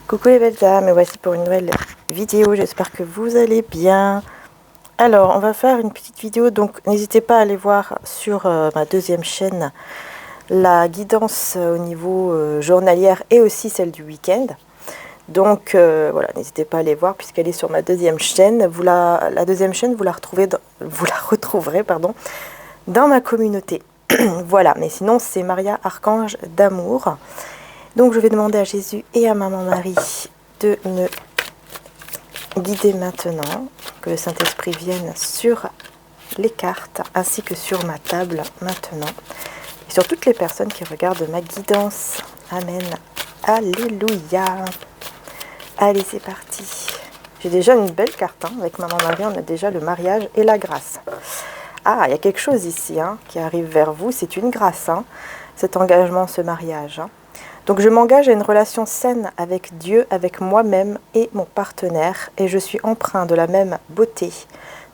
Coucou les belles âmes, et voici pour une nouvelle vidéo, j'espère que vous allez bien. Alors, on va faire une petite vidéo, donc n'hésitez pas à aller voir sur ma deuxième chaîne la guidance au niveau journalière et aussi celle du week-end. Donc voilà, n'hésitez pas à aller voir puisqu'elle est sur ma deuxième chaîne. La deuxième chaîne, vous la retrouverez dans ma communauté. Voilà, mais sinon c'est Maria Archange d'amour. Donc je vais demander à Jésus et à Maman Marie de me guider maintenant, que le Saint-Esprit vienne sur les cartes ainsi que sur ma table maintenant, et sur toutes les personnes qui regardent ma guidance. Amen. Alléluia. Allez, c'est parti. J'ai déjà une belle carte, hein. Avec Maman Marie, on a déjà le mariage et la grâce. Ah, il y a quelque chose ici qui arrive vers vous, c'est une grâce, cet engagement, ce mariage. Donc je m'engage à une relation saine avec Dieu, avec moi-même et mon partenaire, et je suis empreint de la même beauté,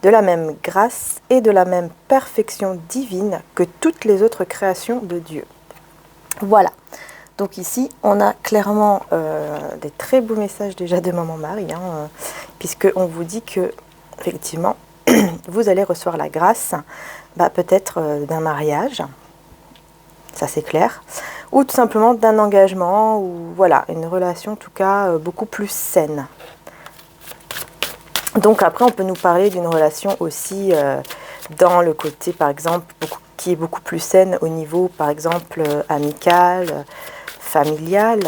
de la même grâce et de la même perfection divine que toutes les autres créations de Dieu. Voilà. Donc ici, on a clairement des très beaux messages déjà de Maman Marie, puisqu'on vous dit que, effectivement, vous allez recevoir la grâce, peut-être d'un mariage, ça c'est clair, ou tout simplement d'un engagement, ou voilà, une relation en tout cas beaucoup plus saine. Donc après on peut nous parler d'une relation aussi dans le côté par exemple qui est beaucoup plus saine au niveau par exemple amical, familial,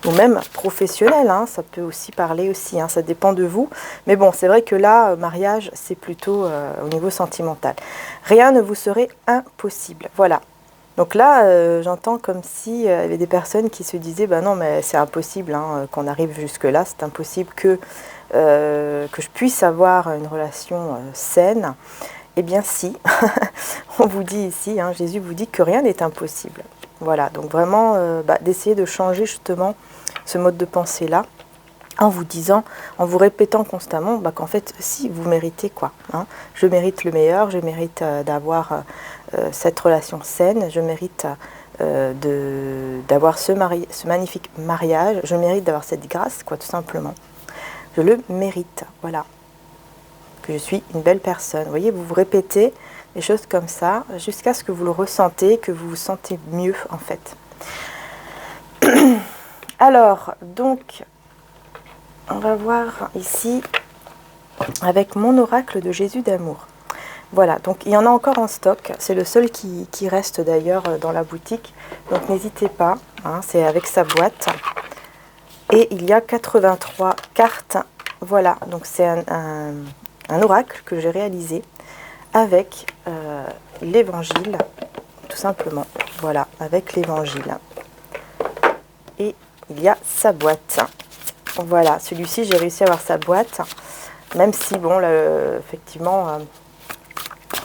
ou même professionnel, ça peut aussi parler aussi, ça dépend de vous. Mais bon, c'est vrai que là, mariage, c'est plutôt au niveau sentimental. Rien ne vous serait impossible, voilà. Donc là, j'entends comme s'il y avait des personnes qui se disaient, non, mais c'est impossible qu'on arrive jusque-là, c'est impossible que je puisse avoir une relation saine. Eh bien si, on vous dit ici, Jésus vous dit que rien n'est impossible. Voilà, donc vraiment d'essayer de changer justement ce mode de pensée-là, en vous disant, en vous répétant constamment qu'en fait, si, vous méritez quoi. Je mérite le meilleur, je mérite d'avoir cette relation saine, je mérite d'avoir ce magnifique mariage, je mérite d'avoir cette grâce, quoi, tout simplement. Je le mérite, voilà. Que je suis une belle personne. Vous voyez, vous vous répétez des choses comme ça, jusqu'à ce que vous le ressentez, que vous vous sentez mieux, en fait. Alors, donc, on va voir ici avec mon oracle de Jésus d'amour. Voilà, donc il y en a encore en stock. C'est le seul qui reste d'ailleurs dans la boutique. Donc n'hésitez pas, c'est avec sa boîte. Et il y a 83 cartes. Voilà, donc c'est un oracle que j'ai réalisé avec l'évangile, tout simplement. Voilà, avec l'évangile. Et il y a sa boîte. Voilà, celui-ci, j'ai réussi à avoir sa boîte, même si, bon, effectivement,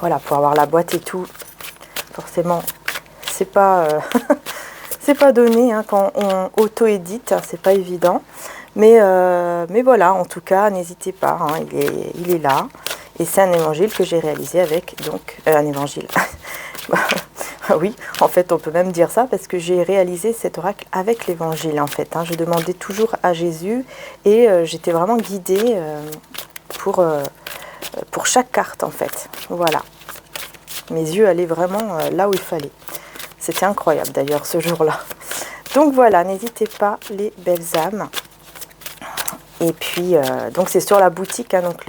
voilà, pour avoir la boîte et tout, forcément, c'est pas, c'est pas donné, quand on auto-édite, c'est pas évident. Mais voilà, en tout cas, n'hésitez pas, il est là. Et c'est un évangile que j'ai réalisé avec, donc, un évangile. Oui, en fait, on peut même dire ça parce que j'ai réalisé cet oracle avec l'évangile, en fait. Je demandais toujours à Jésus et j'étais vraiment guidée pour chaque carte, en fait. Voilà. Mes yeux allaient vraiment là où il fallait. C'était incroyable, d'ailleurs, ce jour-là. Donc voilà, n'hésitez pas, les belles âmes. Et puis, donc c'est sur la boutique, donc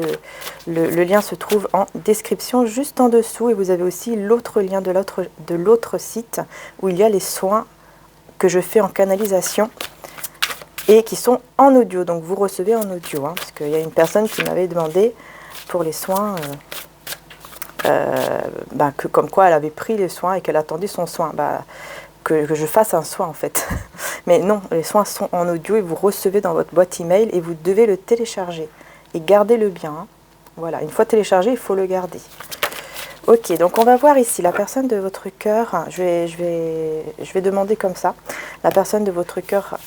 le lien se trouve en description juste en dessous. Et vous avez aussi l'autre lien de l'autre site où il y a les soins que je fais en canalisation et qui sont en audio. Donc vous recevez en audio, parce qu'il y a une personne qui m'avait demandé pour les soins, que comme quoi elle avait pris les soins et qu'elle attendait son soin. Que je fasse un soin en fait. Mais non, les soins sont en audio et vous recevez dans votre boîte email et vous devez le télécharger. Et gardez-le bien. Voilà, une fois téléchargé, il faut le garder. Ok, donc on va voir ici la personne de votre cœur. Je vais demander comme ça. La personne de votre cœur,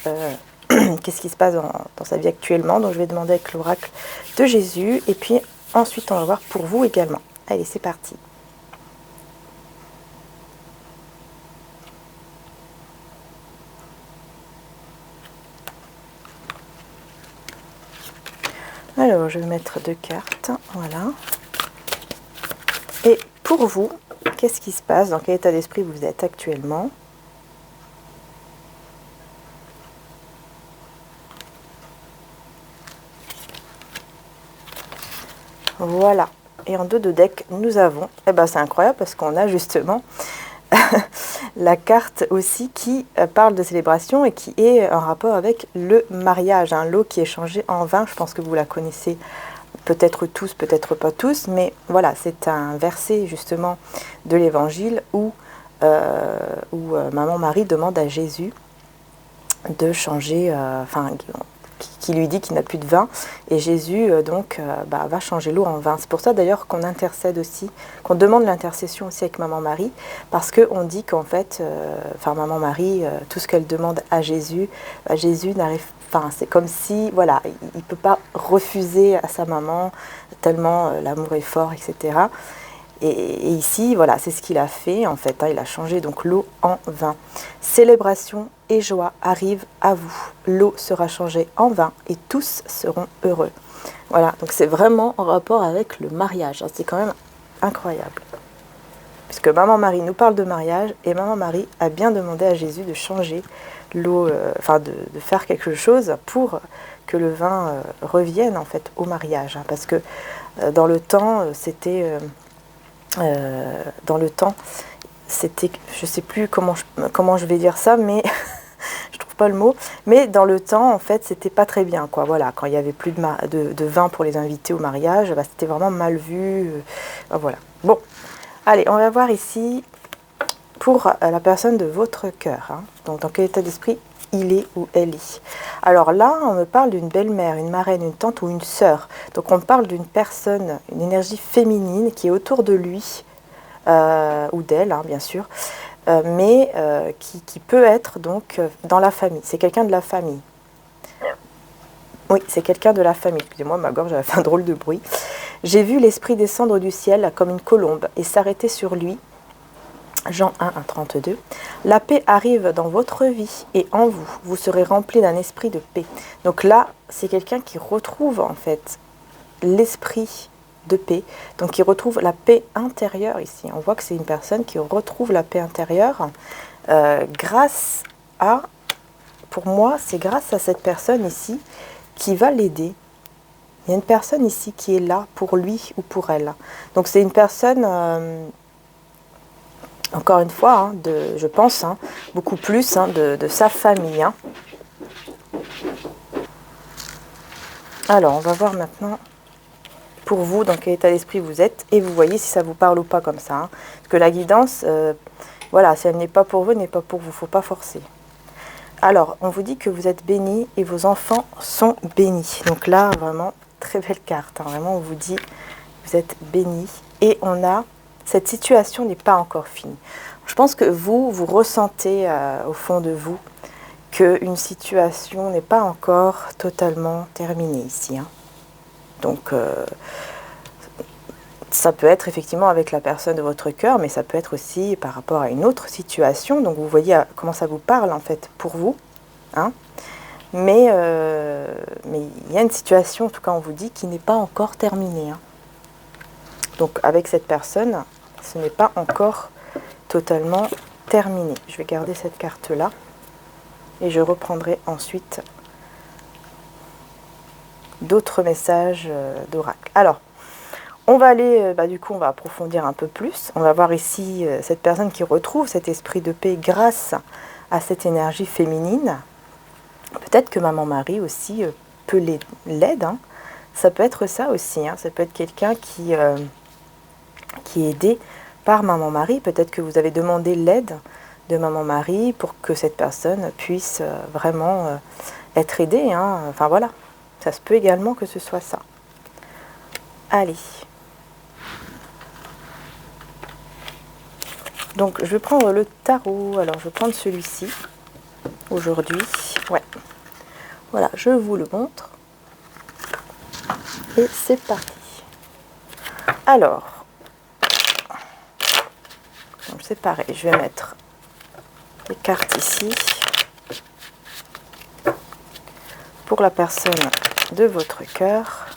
qu'est-ce qui se passe dans sa vie actuellement. Donc je vais demander avec l'oracle de Jésus. Et puis ensuite, on va voir pour vous également. Allez, c'est parti. Alors, je vais mettre 2 cartes. Voilà. Et pour vous, qu'est-ce qui se passe? Dans quel état d'esprit vous êtes actuellement? Voilà. Et en dos de deck, nous avons, eh ben c'est incroyable parce qu'on a justement la carte aussi qui parle de célébration et qui est en rapport avec le mariage. L'eau qui est changée en vin, je pense que vous la connaissez peut-être tous, peut-être pas tous, mais voilà, c'est un verset justement de l'Évangile où, Maman Marie demande à Jésus de changer, qui lui dit qu'il n'a plus de vin, et Jésus va changer l'eau en vin. C'est pour ça d'ailleurs qu'on intercède aussi, qu'on demande l'intercession aussi avec Maman Marie, parce qu'on dit qu'en fait, Maman Marie, tout ce qu'elle demande à Jésus, Jésus n'arrive, c'est comme si, voilà, il ne peut pas refuser à sa maman, tellement l'amour est fort, etc. Et ici, voilà, c'est ce qu'il a fait, en fait, il a changé donc l'eau en vin. Célébration et joie arrivent à vous. L'eau sera changée en vin et tous seront heureux. Voilà, donc c'est vraiment en rapport avec le mariage. C'est quand même incroyable. Puisque Maman Marie nous parle de mariage et Maman Marie a bien demandé à Jésus de changer l'eau, de faire quelque chose pour que le vin revienne en fait au mariage. Parce que dans le temps, c'était... je sais plus comment je vais dire ça, mais je trouve pas le mot, mais dans le temps en fait c'était pas très bien, quoi. Voilà, quand il y avait plus de vin pour les invités au mariage, c'était vraiment mal vu, voilà. Bon, allez, on va voir ici pour la personne de votre cœur, donc dans quel état d'esprit il est ou elle est. Alors là, on me parle d'une belle-mère, une marraine, une tante ou une sœur. Donc on parle d'une personne, une énergie féminine qui est autour de lui, ou d'elle, bien sûr, mais qui peut être donc dans la famille. C'est quelqu'un de la famille. Oui, c'est quelqu'un de la famille. Excusez-moi, ma gorge a fait un drôle de bruit. J'ai vu l'esprit descendre du ciel comme une colombe et s'arrêter sur lui. Jean 1, 32. La paix arrive dans votre vie et en vous. Vous serez rempli d'un esprit de paix. Donc là, c'est quelqu'un qui retrouve en fait l'esprit de paix. Donc il retrouve la paix intérieure ici. On voit que c'est une personne qui retrouve la paix intérieure grâce à, pour moi, c'est grâce à cette personne ici qui va l'aider. Il y a une personne ici qui est là pour lui ou pour elle. Donc c'est une personne... encore une fois, je pense, beaucoup plus de sa famille. Alors, on va voir maintenant pour vous dans quel état d'esprit vous êtes et vous voyez si ça vous parle ou pas comme ça. Parce que la guidance, voilà, si elle n'est pas pour vous, elle n'est pas pour vous, il ne faut pas forcer. Alors, on vous dit que vous êtes bénis et vos enfants sont bénis. Donc là, vraiment, très belle carte. Vraiment, on vous dit, vous êtes bénis. Et on a... Cette situation n'est pas encore finie. Je pense que vous ressentez au fond de vous qu'une situation n'est pas encore totalement terminée ici. Donc, ça peut être effectivement avec la personne de votre cœur, mais ça peut être aussi par rapport à une autre situation. Donc, vous voyez comment ça vous parle en fait pour vous. Mais il y a une situation, en tout cas on vous dit, qui n'est pas encore terminée. Donc, avec cette personne... ce n'est pas encore totalement terminé. Je vais garder cette carte-là et je reprendrai ensuite d'autres messages d'oracle. Alors, on va aller, du coup, on va approfondir un peu plus. On va voir ici cette personne qui retrouve cet esprit de paix grâce à cette énergie féminine. Peut-être que Maman Marie aussi peut l'aider. Ça peut être ça aussi. Ça peut être quelqu'un qui est aidé par Maman Marie. Peut-être que vous avez demandé l'aide de Maman Marie pour que cette personne puisse vraiment être aidée. Enfin voilà, ça se peut également que ce soit ça. Allez. Donc je vais prendre le tarot. Alors je vais prendre celui-ci aujourd'hui. Ouais. Voilà, je vous le montre. Et c'est parti. Alors, c'est pareil, je vais mettre les cartes ici pour la personne de votre cœur.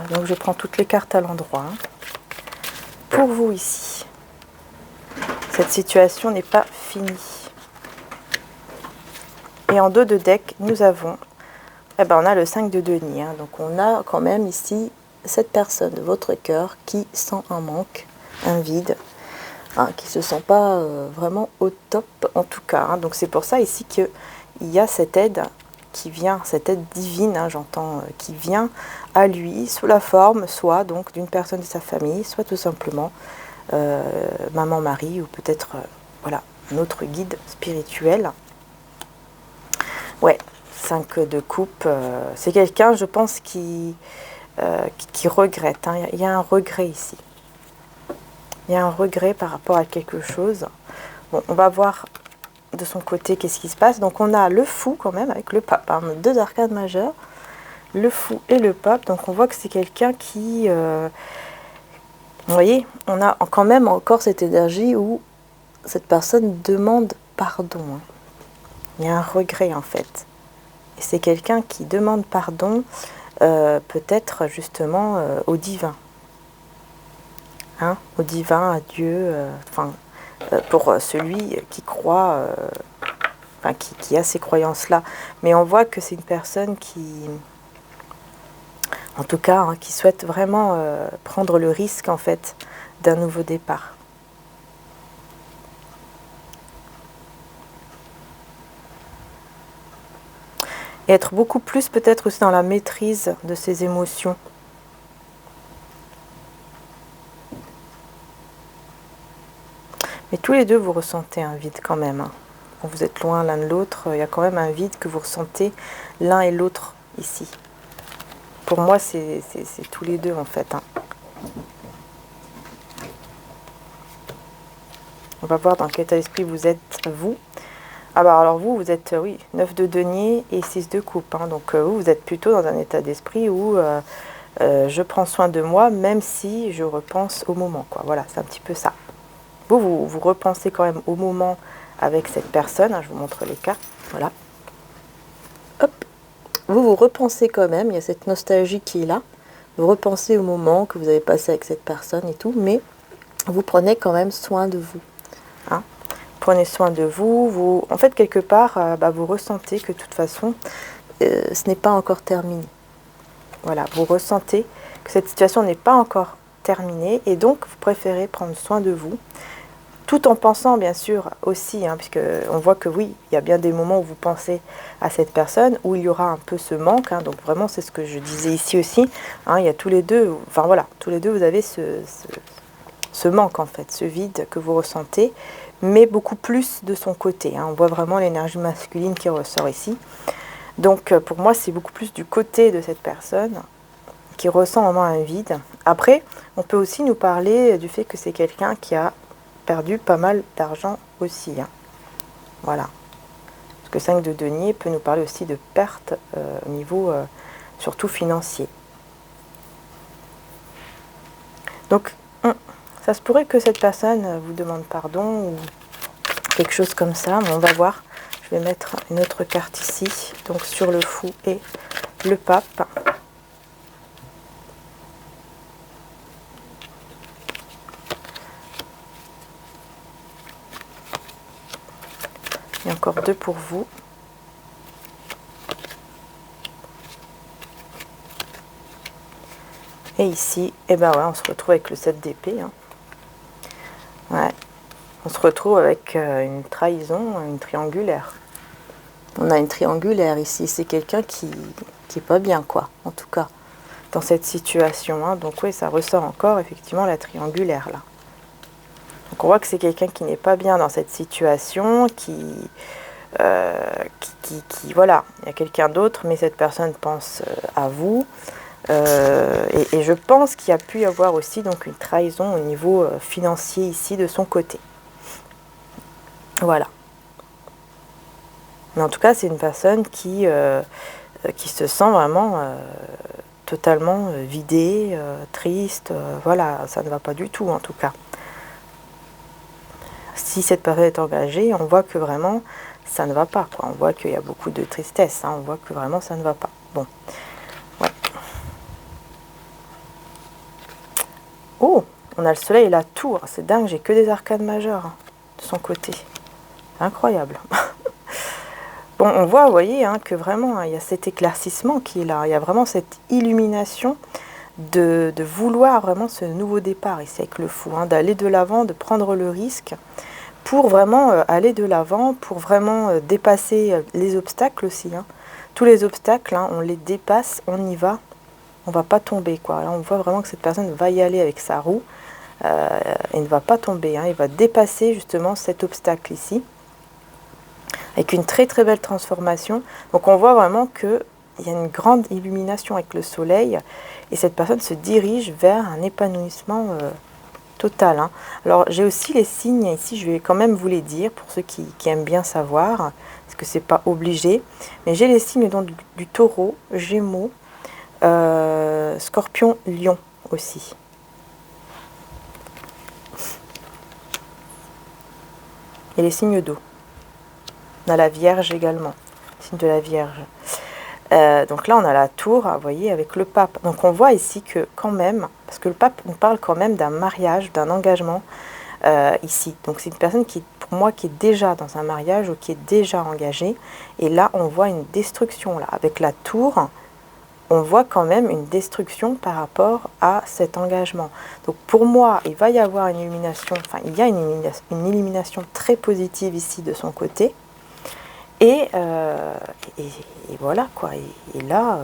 donc je prends toutes les cartes à l'endroit. Pour vous ici, cette situation n'est pas finie. Et en dos de deck, nous avons, on a le 5 de denier. Donc on a quand même ici cette personne de votre cœur qui sent un manque, un vide, qui ne se sent pas vraiment au top en tout cas. Donc c'est pour ça ici qu'il y a cette aide qui vient, cette aide divine, j'entends, qui vient à lui sous la forme soit donc d'une personne de sa famille, soit tout simplement maman Marie ou peut-être voilà, un autre guide spirituel. Ouais, 5 de coupe, c'est quelqu'un, je pense, qui regrette. Il y a un regret ici. Il y a un regret par rapport à quelque chose. Bon, on va voir de son côté qu'est-ce qui se passe. Donc on a le fou quand même avec le pape. Deux arcades majeures, le fou et le pape. Donc on voit que c'est quelqu'un qui... vous voyez, on a quand même encore cette énergie où cette personne demande pardon. Il y a un regret en fait. Et c'est quelqu'un qui demande pardon peut-être justement au divin. Au divin, à Dieu, pour celui qui croit, qui a ces croyances-là. Mais on voit que c'est une personne qui, en tout cas, qui souhaite vraiment prendre le risque en fait d'un nouveau départ. Et être beaucoup plus peut-être aussi dans la maîtrise de ses émotions. Mais tous les deux, vous ressentez un vide quand même. Quand vous êtes loin l'un de l'autre, il y a quand même un vide que vous ressentez l'un et l'autre ici. Pour moi, c'est tous les deux en fait. On va voir dans quel état d'esprit vous êtes, vous. Alors vous êtes, oui, 9 de denier et 6 de coupe. Donc vous êtes plutôt dans un état d'esprit où je prends soin de moi, même si je repense au moment. Voilà, c'est un petit peu ça. Vous repensez quand même au moment avec cette personne. Je vous montre les cartes. Voilà. Hop. Vous repensez quand même. Il y a cette nostalgie qui est là. Vous repensez au moment que vous avez passé avec cette personne et tout. Mais vous prenez quand même soin de vous. Prenez soin de vous. En fait, quelque part, vous ressentez que de toute façon, ce n'est pas encore terminé. Voilà, vous ressentez que cette situation n'est pas encore terminée et donc vous préférez prendre soin de vous, tout en pensant bien sûr aussi, puisque on voit que oui, il y a bien des moments où vous pensez à cette personne, où il y aura un peu ce manque, donc vraiment c'est ce que je disais ici aussi, il y a tous les deux, tous les deux vous avez ce manque en fait, ce vide que vous ressentez, mais beaucoup plus de son côté. On voit vraiment l'énergie masculine qui ressort ici. Donc pour moi, c'est beaucoup plus du côté de cette personne qui ressent vraiment un vide. Après, on peut aussi nous parler du fait que c'est quelqu'un qui a perdu pas mal d'argent aussi. Voilà. Parce que 5 de denier peut nous parler aussi de pertes au niveau surtout financier. Donc, ça se pourrait que cette personne vous demande pardon ou quelque chose comme ça, mais on va voir. Je vais mettre une autre carte ici, donc sur le fou et le pape. Il y a encore 2 pour vous. Et ici, on se retrouve avec le 7 d'épée. Ouais. On se retrouve avec une trahison, une triangulaire. On a une triangulaire ici. C'est quelqu'un qui est pas bien, en tout cas, dans cette situation. Donc oui, ça ressort encore, effectivement, la triangulaire, là. Donc on voit que c'est quelqu'un qui n'est pas bien dans cette situation, voilà, il y a quelqu'un d'autre, mais cette personne pense à vous. Et je pense qu'il y a pu y avoir aussi donc une trahison au niveau financier ici de son côté. Voilà. Mais en tout cas, c'est une personne qui se sent vraiment totalement vidée, triste. Voilà, ça ne va pas du tout en tout cas. Si cette personne est engagée, on voit que vraiment ça ne va pas. On voit qu'il y a beaucoup de tristesse. On voit que vraiment ça ne va pas. Bon. Ouais. Oh, on a le soleil et la tour. C'est dingue, j'ai que des arcades majeures de son côté. Incroyable. Bon, on voit, vous voyez, hein, que vraiment, hein, il y a cet éclaircissement qui est là. Il y a vraiment cette illumination de vouloir vraiment ce nouveau départ ici avec le fou, hein, d'aller de l'avant, de prendre le risque pour vraiment aller de l'avant, pour vraiment dépasser les obstacles aussi. Hein. Tous les obstacles, hein, on les dépasse, on y va, on ne va pas tomber, quoi. Là, on voit vraiment que cette personne va y aller avec sa roue et ne va pas tomber. Hein. Il va dépasser justement cet obstacle ici, avec une très très belle transformation. Donc on voit vraiment qu'il y a une grande illumination avec le soleil, et cette personne se dirige vers un épanouissement total. Hein. Alors j'ai aussi les signes ici, je vais quand même vous les dire pour ceux qui aiment bien savoir, parce que c'est pas obligé. Mais j'ai les signes donc, du taureau, gémeaux, scorpion, lion aussi. Et les signes d'eau. On a la Vierge également, signe de la Vierge. Donc là, on a la tour, vous voyez, avec le pape. Donc on voit ici que quand même, parce que le pape nous parle quand même d'un mariage, d'un engagement ici. Donc c'est une personne qui, pour moi, qui est déjà dans un mariage ou qui est déjà engagée. Et là, on voit une destruction. Là, avec la tour, on voit quand même une destruction par rapport à cet engagement. Donc pour moi, il va y avoir une illumination, enfin il y a une illumination très positive ici de son côté. Et voilà quoi. Et là,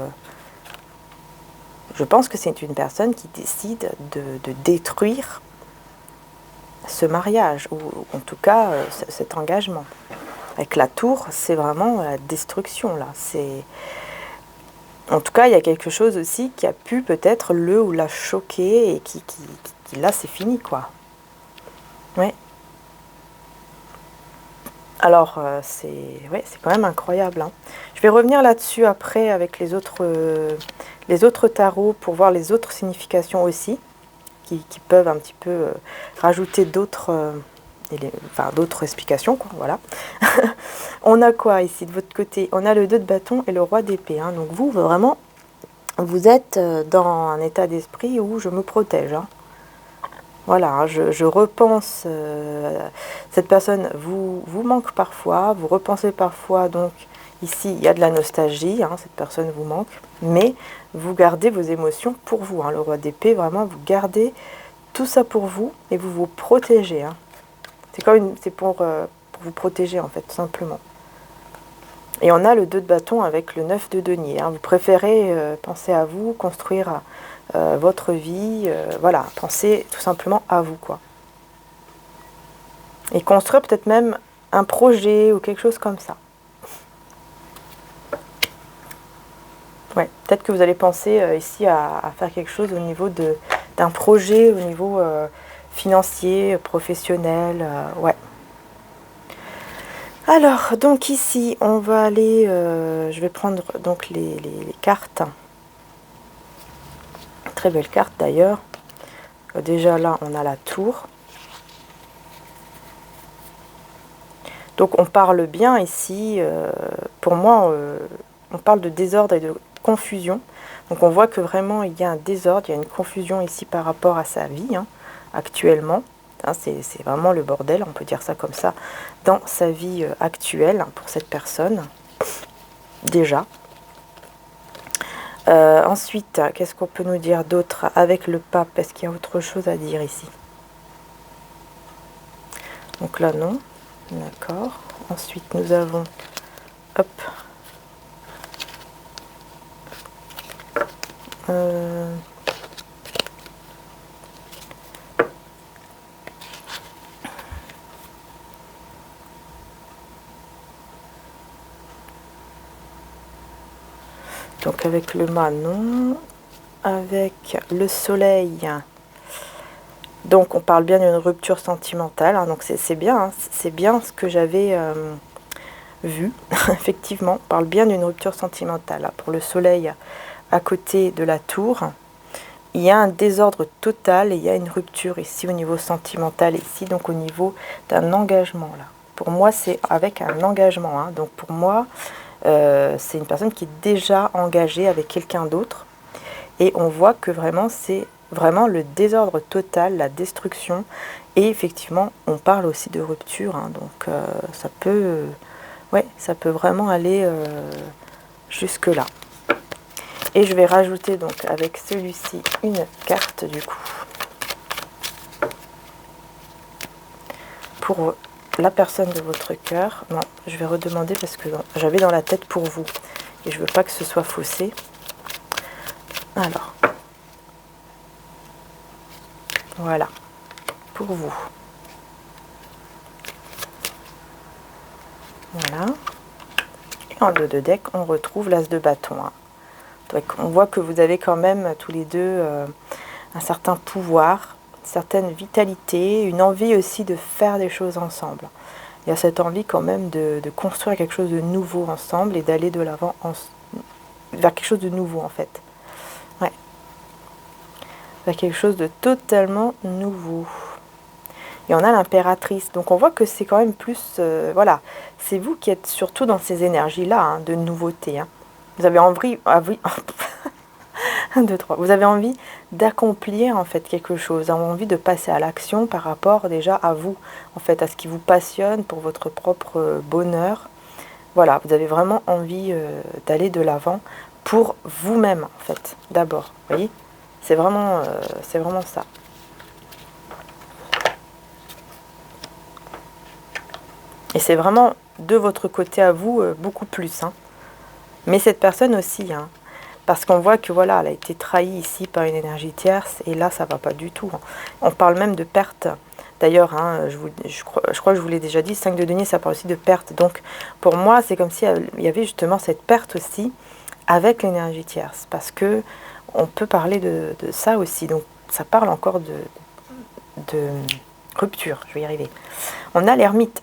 je pense que c'est une personne qui décide de détruire ce mariage, ou en tout cas cet engagement. Avec la tour, c'est vraiment la destruction là. En tout cas, il y a quelque chose aussi qui a pu peut-être le ou la choquer et qui là, c'est fini quoi. Ouais. Alors, c'est quand même incroyable. Hein. Je vais revenir là-dessus après avec les autres tarots pour voir les autres significations aussi, qui peuvent un petit peu rajouter d'autres explications. Quoi, voilà. On a quoi ici de votre côté? On a le 2 de bâton et le roi d'épée. Hein. Donc vous, vraiment, vous êtes dans un état d'esprit où je me protège. Hein. Voilà, hein, je repense, cette personne vous manque parfois, vous repensez parfois, donc ici il y a de la nostalgie, hein, cette personne vous manque, mais vous gardez vos émotions pour vous, hein, le roi d'épée, vraiment vous gardez tout ça pour vous et vous vous protégez. Hein. C'est pour vous protéger en fait, tout simplement. Et on a le 2 de bâton avec le 9 de denier. Hein. Vous préférez penser à vous, construire votre vie, voilà, pensez tout simplement à vous, quoi. Et construire peut-être même un projet ou quelque chose comme ça. Ouais, peut-être que vous allez penser ici à faire quelque chose au niveau d'un projet, au niveau financier, professionnel, ouais. Alors, donc ici, on va aller, je vais prendre donc les cartes. Très belle carte d'ailleurs. Déjà là, on a la tour. Donc on parle bien ici, pour moi, on parle de désordre et de confusion. Donc on voit que vraiment il y a un désordre, il y a une confusion ici par rapport à sa vie, hein, actuellement. Hein, c'est vraiment le bordel, on peut dire ça comme ça, dans sa vie actuelle, hein, pour cette personne, déjà. Ensuite, qu'est-ce qu'on peut nous dire d'autre avec le pape? Est-ce qu'il y a autre chose à dire ici? Donc là, non. D'accord. Ensuite, nous avons... Hop. Donc avec le mât, non. Avec le soleil... Donc on parle bien d'une rupture sentimentale, hein, donc c'est bien, hein, c'est bien ce que j'avais vu, effectivement, on parle bien d'une rupture sentimentale. Là, pour le soleil à côté de la tour, il y a un désordre total et il y a une rupture ici au niveau sentimental, ici donc au niveau d'un engagement. Là. Pour moi c'est avec un engagement, hein, donc pour moi c'est une personne qui est déjà engagée avec quelqu'un d'autre et on voit que vraiment c'est vraiment le désordre total, la destruction. Et effectivement, on parle aussi de rupture, hein, donc ça peut, ouais, ça peut vraiment aller jusque là. Et je vais rajouter donc avec celui-ci une carte du coup pour la personne de votre cœur. Non, je vais redemander parce que j'avais dans la tête pour vous et je veux pas que ce soit faussé. Alors, voilà, pour vous. Voilà. Et en dos de deck, on retrouve l'as de bâton. Hein. Donc, on voit que vous avez quand même tous les deux un certain pouvoir, une certaine vitalité, une envie aussi de faire des choses ensemble. Il y a cette envie quand même de construire quelque chose de nouveau ensemble et d'aller de l'avant vers quelque chose de nouveau en fait. Ouais. Vers quelque chose de totalement nouveau. Et on a l'impératrice. Donc on voit que c'est quand même plus... voilà, c'est vous qui êtes surtout dans ces énergies-là, hein, de nouveauté. Hein. Vous avez envie... Un, deux, trois. Vous avez envie d'accomplir en fait quelque chose. Vous avez envie de passer à l'action par rapport déjà à vous. En fait, à ce qui vous passionne pour votre propre bonheur. Voilà, vous avez vraiment envie d'aller de l'avant pour vous-même en fait, d'abord. Vous voyez, c'est vraiment ça. Et c'est vraiment de votre côté à vous beaucoup plus. Hein. Mais cette personne aussi, hein, parce qu'on voit que voilà, elle a été trahie ici par une énergie tierce, et là ça va pas du tout. Hein. On parle même de perte. D'ailleurs, hein, je crois que je vous l'ai déjà dit, 5 de denier, ça parle aussi de perte. Donc pour moi, c'est comme si il y avait justement cette perte aussi avec l'énergie tierce, parce que on peut parler de ça aussi. Donc ça parle encore de rupture, je vais y arriver. On a l'ermite.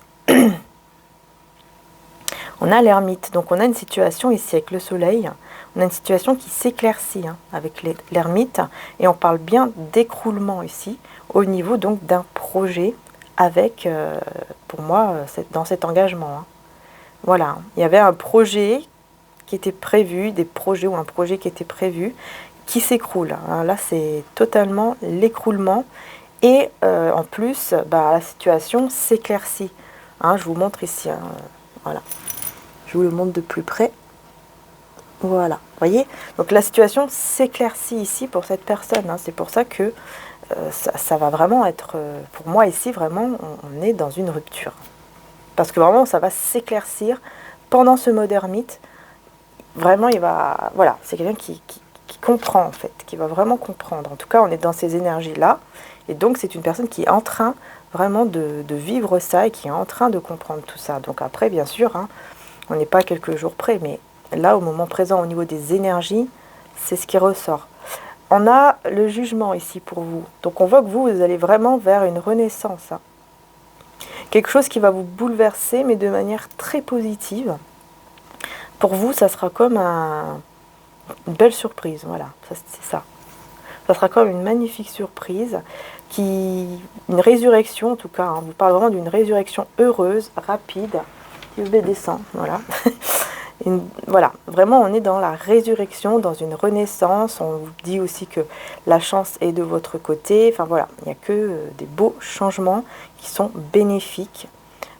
On a l'ermite, donc on a une situation ici avec le soleil, on a une situation qui s'éclaircit hein, avec l'ermite, et on parle bien d'écroulement ici, au niveau donc d'un projet avec, pour moi, dans cet engagement. Hein. Voilà, il y avait un projet qui était prévu, des projets ou un projet qui était prévu, qui s'écroule. Hein. Là, c'est totalement l'écroulement, et en plus, bah, la situation s'éclaircit. Hein, je vous montre ici, hein, voilà. Je vous le montre de plus près. Voilà, vous voyez. Donc la situation s'éclaircit ici pour cette personne. Hein. C'est pour ça que ça va vraiment être, pour moi ici, vraiment, on est dans une rupture. Parce que vraiment, ça va s'éclaircir pendant ce mode ermite. Vraiment, il va... Voilà, c'est quelqu'un qui comprend, en fait, qui va vraiment comprendre. En tout cas, on est dans ces énergies-là. Et donc, c'est une personne qui est en train vraiment de vivre ça et qui est en train de comprendre tout ça. Donc après, bien sûr... Hein, on n'est pas à quelques jours près, mais là, au moment présent, au niveau des énergies, c'est ce qui ressort. On a le jugement ici pour vous. Donc on voit que vous allez vraiment vers une renaissance. Hein. Quelque chose qui va vous bouleverser, mais de manière très positive. Pour vous, ça sera comme une belle surprise. Voilà, c'est ça. Ça sera comme une magnifique surprise, une résurrection en tout cas. Hein. On vous parle vraiment d'une résurrection heureuse, rapide. UV descend, voilà. Voilà, vraiment on est dans la résurrection, dans une renaissance. On vous dit aussi que la chance est de votre côté. Enfin voilà, il n'y a que des beaux changements qui sont bénéfiques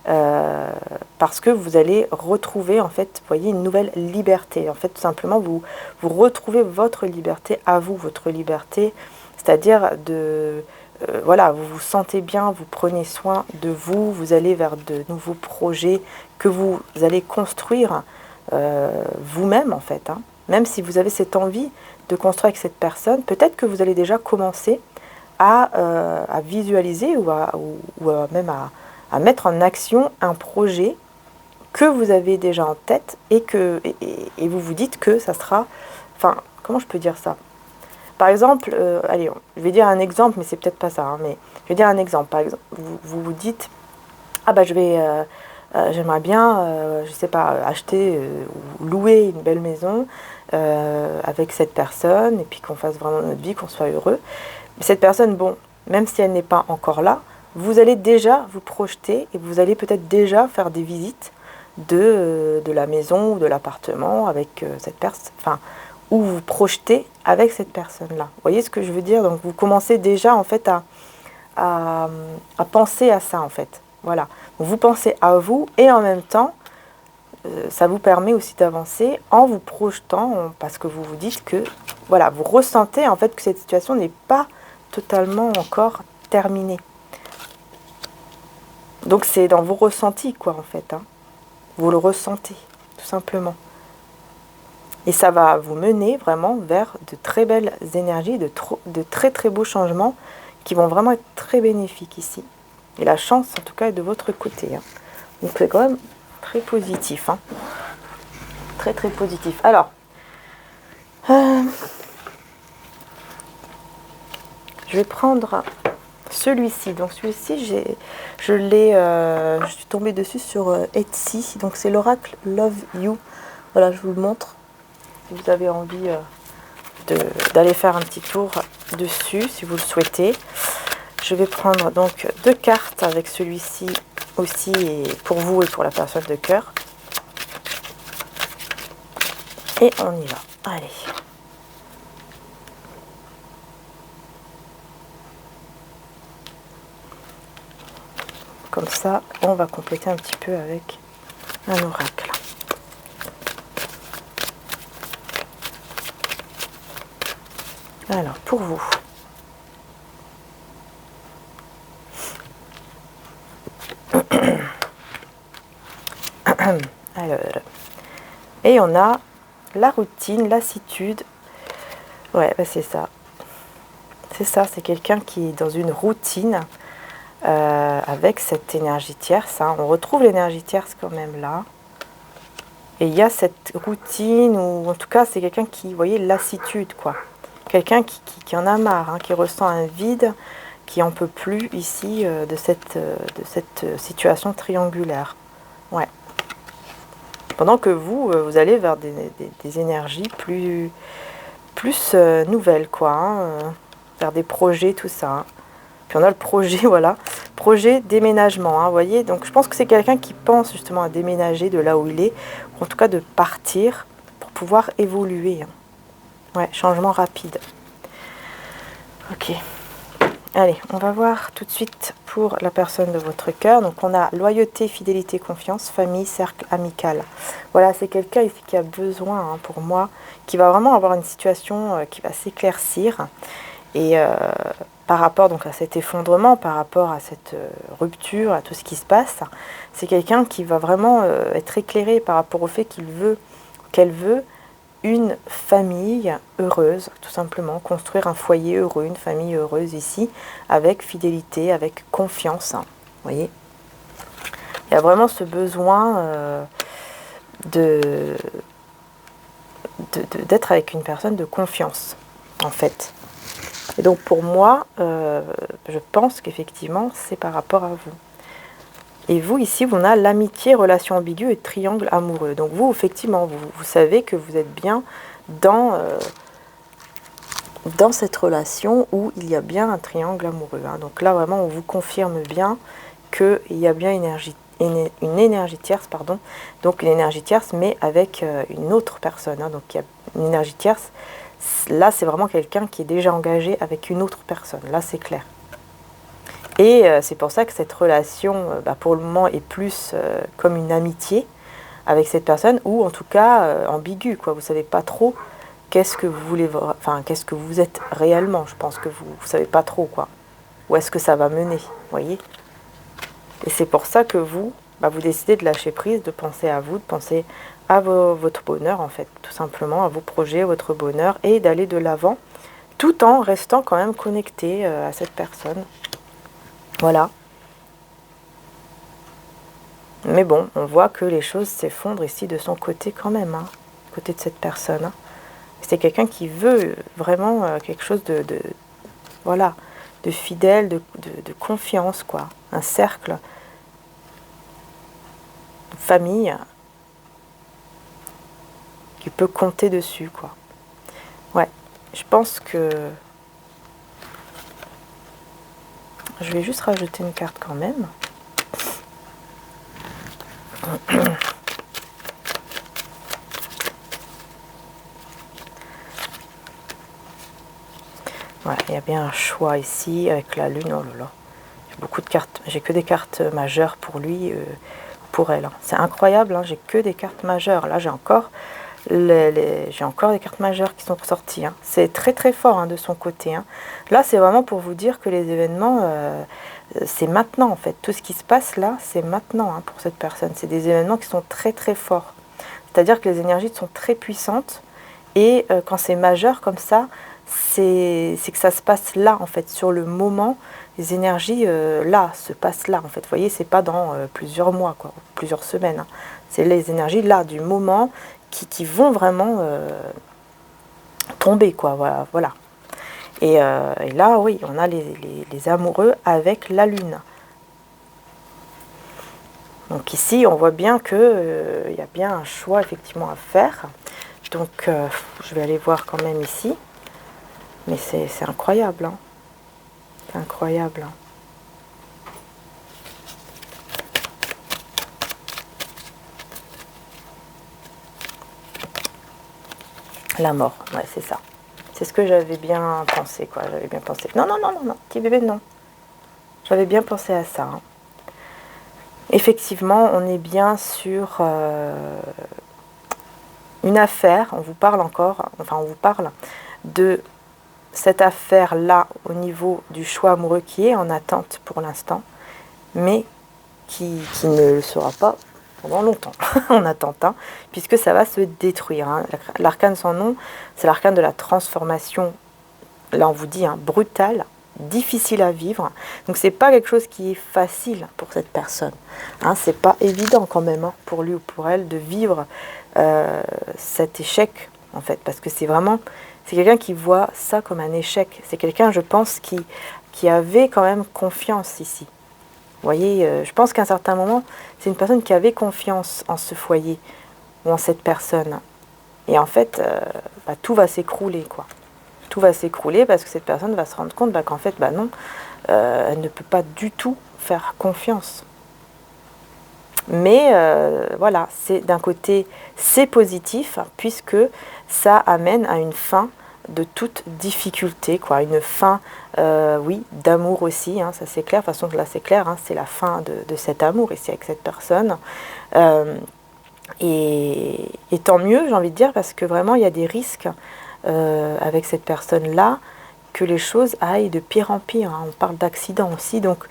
parce que vous allez retrouver en fait, vous voyez, une nouvelle liberté. En fait, tout simplement, vous retrouvez votre liberté à vous, votre liberté, c'est-à-dire de... voilà, vous vous sentez bien, vous prenez soin de vous, vous allez vers de nouveaux projets que vous allez construire vous-même en fait. Hein. Même si vous avez cette envie de construire avec cette personne, peut-être que vous allez déjà commencer à visualiser ou même à mettre en action un projet que vous avez déjà en tête et vous vous dites que ça sera... Enfin, comment je peux dire ça ? Par exemple, allez, je vais dire un exemple, mais c'est peut-être pas ça, hein, mais je vais dire un exemple. Par exemple, vous vous dites, ah bah j'aimerais bien, je sais pas, acheter ou louer une belle maison avec cette personne, et puis qu'on fasse vraiment notre vie, qu'on soit heureux. Mais cette personne, bon, même si elle n'est pas encore là, vous allez déjà vous projeter et vous allez peut-être déjà faire des visites de la maison ou de l'appartement avec cette personne. Enfin, où vous projetez avec cette personne-là. Vous voyez ce que je veux dire? Donc vous commencez déjà en fait à penser à ça en fait. Voilà. Donc, vous pensez à vous et en même temps, ça vous permet aussi d'avancer en vous projetant, parce que vous vous dites que, voilà, vous ressentez en fait que cette situation n'est pas totalement encore terminée. Donc c'est dans vos ressentis quoi en fait. Hein. Vous le ressentez, tout simplement. Et ça va vous mener vraiment vers de très belles énergies, de très très beaux changements qui vont vraiment être très bénéfiques ici. Et la chance, en tout cas, est de votre côté. Hein. Donc c'est quand même très positif. Hein. Très très positif. Alors, je vais prendre celui-ci. Donc celui-ci, je suis tombée dessus sur Etsy. Donc c'est l'oracle Love You. Voilà, je vous le montre. Si vous avez envie d'aller faire un petit tour dessus, si vous le souhaitez. Je vais prendre donc 2 cartes avec celui-ci aussi, et pour vous et pour la personne de cœur. Et on y va. Allez. Comme ça, on va compléter un petit peu avec un oracle. Alors, pour vous. Alors, et on a la routine, lassitude. Ouais, bah c'est ça. C'est ça, c'est quelqu'un qui est dans une routine avec cette énergie tierce. Hein. On retrouve l'énergie tierce quand même là. Et il y a cette routine, ou en tout cas, c'est quelqu'un qui, vous voyez, lassitude, quoi. Quelqu'un qui en a marre, hein, qui ressent un vide, qui en peut plus ici de cette situation triangulaire. Ouais. Pendant que vous, vous allez vers des énergies plus nouvelles, quoi. Hein, vers des projets, tout ça. Hein. Puis on a le projet, voilà, projet déménagement, hein, vous voyez. Donc je pense que c'est quelqu'un qui pense justement à déménager de là où il est, ou en tout cas de partir pour pouvoir évoluer. Hein. Ouais, changement rapide. Ok. Allez, on va voir tout de suite pour la personne de votre cœur. Donc on a loyauté, fidélité, confiance, famille, cercle amical. Voilà, c'est quelqu'un ici qui a besoin, hein, pour moi, qui va vraiment avoir une situation qui va s'éclaircir. Et par rapport donc à cet effondrement, par rapport à cette rupture, à tout ce qui se passe, c'est quelqu'un qui va vraiment être éclairé par rapport au fait qu'elle veut une famille heureuse, tout simplement, construire un foyer heureux, une famille heureuse ici, avec fidélité, avec confiance. Hein, vous voyez, il y a vraiment ce besoin d'être avec une personne de confiance, en fait. Et donc pour moi, je pense qu'effectivement, c'est par rapport à vous. Et vous, ici, on a l'amitié, relation ambiguë et triangle amoureux. Donc vous, effectivement, vous savez que vous êtes bien dans cette relation où il y a bien un triangle amoureux. Hein. Donc là, vraiment, on vous confirme bien qu'il y a bien une énergie tierce, pardon. Donc une énergie tierce, mais avec une autre personne. Hein. Donc il y a une énergie tierce. Là, c'est vraiment quelqu'un qui est déjà engagé avec une autre personne. Là, c'est clair. Et c'est pour ça que cette relation, pour le moment, est plus comme une amitié avec cette personne, ou en tout cas ambiguë, quoi. Vous ne savez pas trop qu'est-ce que vous voulez, enfin, qu'est-ce que vous êtes réellement. Je pense que vous ne savez pas trop, quoi. Où est-ce que ça va mener, vous voyez. Et c'est pour ça que vous décidez de lâcher prise, de penser à vous, de penser à votre bonheur, en fait, tout simplement, à vos projets, à votre bonheur, et d'aller de l'avant, tout en restant quand même connecté à cette personne. Voilà. Mais bon, on voit que les choses s'effondrent ici de son côté quand même, hein, du côté de cette personne. Hein. C'est quelqu'un qui veut vraiment quelque chose voilà, de fidèle, de confiance, quoi. Un cercle, une famille qui peut compter dessus, quoi. Ouais, je pense que... Je vais juste rajouter une carte quand même. Ouais, il y a bien un choix ici avec la lune. Oh là là. J'ai beaucoup de cartes. J'ai que des cartes majeures pour lui, pour elle. Hein. C'est incroyable, hein, j'ai que des cartes majeures. Là, j'ai encore j'ai encore des cartes majeures qui sont ressorties. Hein. C'est très très fort hein, de son côté. Hein. Là, c'est vraiment pour vous dire que les événements, c'est maintenant en fait. Tout ce qui se passe là, c'est maintenant hein, pour cette personne. C'est des événements qui sont très très forts. C'est-à-dire que les énergies sont très puissantes. Et quand c'est majeur comme ça, c'est que ça se passe là en fait, sur le moment. Les énergies là se passent là en fait. Vous voyez, c'est pas dans plusieurs mois, quoi, plusieurs semaines. Hein. C'est les énergies là du moment qui vont vraiment tomber, quoi. Voilà. Voilà. Et là, oui, on a les amoureux avec la lune. Donc ici, on voit bien que y a bien un choix effectivement à faire. Donc, je vais aller voir quand même ici. Mais c'est incroyable. Hein. C'est incroyable. Hein. La mort, ouais, c'est ça. C'est ce que j'avais bien pensé, quoi. J'avais bien pensé. Non, non, non, non, non. Petit bébé, non. J'avais bien pensé à ça. Hein. Effectivement, on est bien sur une affaire. On vous parle encore, enfin, on vous parle de cette affaire-là au niveau du choix amoureux qui est en attente pour l'instant, mais qui ne le sera pas pendant longtemps, en attente, hein, puisque ça va se détruire. Hein. L'arcane sans nom, c'est l'arcane de la transformation, là on vous dit, hein, brutale, difficile à vivre. Donc c'est pas quelque chose qui est facile pour cette personne. Hein, c'est pas évident quand même hein, pour lui ou pour elle de vivre cet échec, en fait, parce que c'est vraiment, c'est quelqu'un qui voit ça comme un échec. C'est quelqu'un, je pense, qui avait quand même confiance ici. Vous voyez, je pense qu'à un certain moment, c'est une personne qui avait confiance en ce foyer ou en cette personne. Et en fait, bah, tout va s'écrouler, quoi. Tout va s'écrouler parce que cette personne va se rendre compte bah, qu'en fait, bah non, elle ne peut pas du tout faire confiance. Mais voilà, c'est d'un côté, c'est positif puisque ça amène à une fin de toute difficulté, quoi. Une fin, oui, d'amour aussi, hein, ça c'est clair. De toute façon, là c'est clair, hein, c'est la fin de cet amour ici avec cette personne. Et tant mieux, j'ai envie de dire, parce que vraiment il y a des risques avec cette personne-là que les choses aillent de pire en pire. Hein. On parle d'accident aussi, donc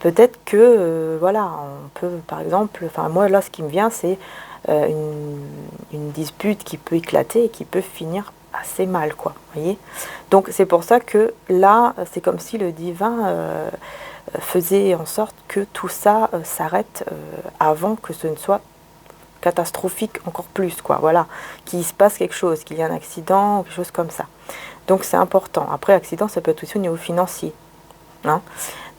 peut-être que, voilà, on peut, par exemple, enfin moi là ce qui me vient c'est une dispute qui peut éclater et qui peut finir assez mal, quoi, voyez. Donc c'est pour ça que là, c'est comme si le divin faisait en sorte que tout ça s'arrête avant que ce ne soit catastrophique encore plus, quoi, voilà, qu'il se passe quelque chose, qu'il y ait un accident ou quelque chose comme ça. Donc c'est important. Après, accident, ça peut être aussi au niveau financier. Hein.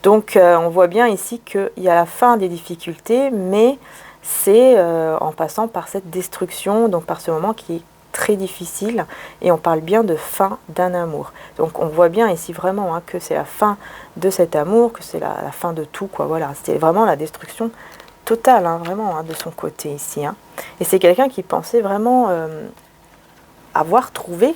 Donc on voit bien ici qu'il y a la fin des difficultés, mais c'est en passant par cette destruction, donc par ce moment qui est très difficile, et on parle bien de fin d'un amour. Donc on voit bien ici vraiment hein, que c'est la fin de cet amour, que c'est la fin de tout, quoi. Voilà, c'est vraiment la destruction totale, hein, vraiment, hein, de son côté ici. Hein. Et c'est quelqu'un qui pensait vraiment avoir trouvé,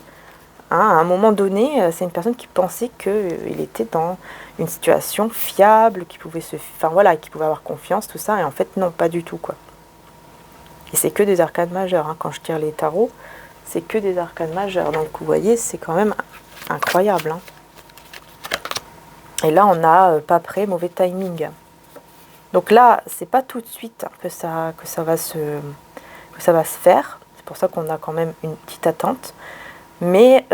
hein, à un moment donné, c'est une personne qui pensait qu'il était dans une situation fiable, qui pouvait enfin voilà, qui pouvait avoir confiance, tout ça, et en fait non, pas du tout, quoi. Et c'est que des arcanes majeures, hein. Quand je tire les tarots, c'est que des arcanes majeures, donc vous voyez, c'est quand même incroyable. Hein. Et là, on a pas prêt, mauvais timing. Donc là, c'est pas tout de suite que ça va se faire. C'est pour ça qu'on a quand même une petite attente. Mais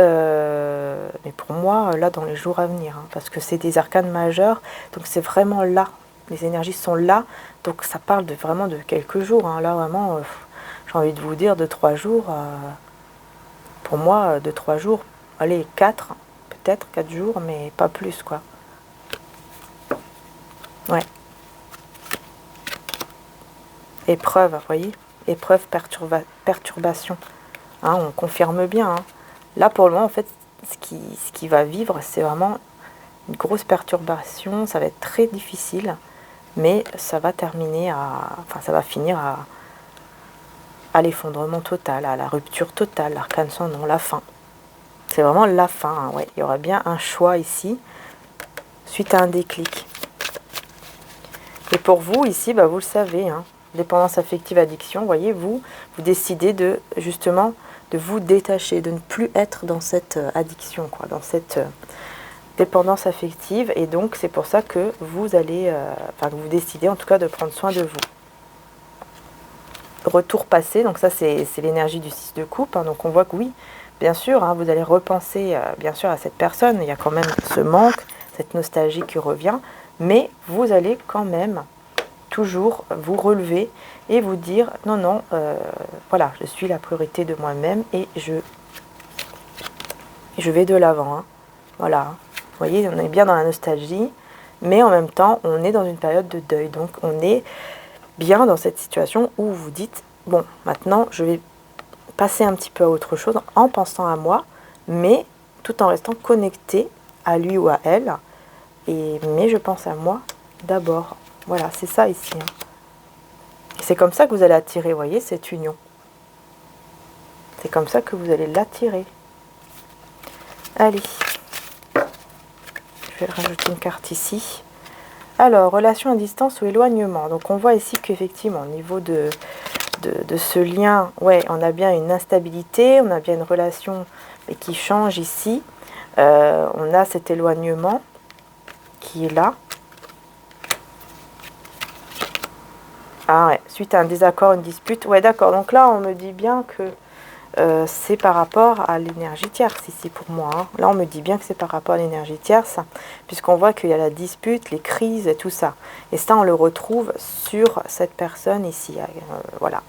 pour moi, là, dans les jours à venir, hein, parce que c'est des arcanes majeures, donc c'est vraiment là. Les énergies sont là, donc ça parle vraiment de quelques jours. Hein. Là, vraiment, j'ai envie de vous dire, de 3 jours. Pour moi, de 3 jours, allez, 4, peut-être 4 jours, mais pas plus, quoi. Ouais. Épreuve, vous voyez, épreuve, perturbation. Hein, on confirme bien. Hein. Là, pour le moment, en fait, ce qui va vivre, c'est vraiment une grosse perturbation. Ça va être très difficile, mais ça va terminer enfin, ça va finir à l'effondrement total, à la rupture totale, l'arcane sans nom, la fin. C'est vraiment la fin, hein, ouais. Il y aura bien un choix ici, suite à un déclic. Et pour vous, ici, bah, vous le savez, hein, dépendance affective, addiction, vous voyez, vous décidez de, justement, de vous détacher, de ne plus être dans cette addiction, quoi, dans cette dépendance affective. Et donc, c'est pour ça que vous allez, enfin, que vous décidez, en tout cas, de prendre soin de vous. Retour passé, donc ça, c'est l'énergie du 6 de coupe, hein, donc on voit que oui, bien sûr, hein, vous allez repenser, bien sûr, à cette personne, il y a quand même ce manque, cette nostalgie qui revient, mais vous allez quand même toujours vous relever et vous dire non, non, voilà, je suis la priorité de moi-même et je vais de l'avant. Hein. Voilà, hein. Vous voyez, on est bien dans la nostalgie, mais en même temps, on est dans une période de deuil. Donc, on est bien dans cette situation où vous dites bon, maintenant, je vais passer un petit peu à autre chose en pensant à moi, mais tout en restant connecté à lui ou à elle. Mais je pense à moi d'abord. Voilà, c'est ça ici. Hein. C'est comme ça que vous allez attirer, vous voyez, cette union. C'est comme ça que vous allez l'attirer. Allez. Je vais rajouter une carte ici. Alors, relation à distance ou éloignement. Donc, on voit ici qu'effectivement, au niveau de ce lien, ouais, on a bien une instabilité, on a bien une relation qui change ici. On a cet éloignement qui est là. Ah ouais, suite à un désaccord, une dispute. Ouais, d'accord. Donc là, on me dit bien que c'est par rapport à l'énergie tierce ici pour moi. Hein. Là, on me dit bien que c'est par rapport à l'énergie tierce, puisqu'on voit qu'il y a la dispute, les crises et tout ça. Et ça, on le retrouve sur cette personne ici. Voilà.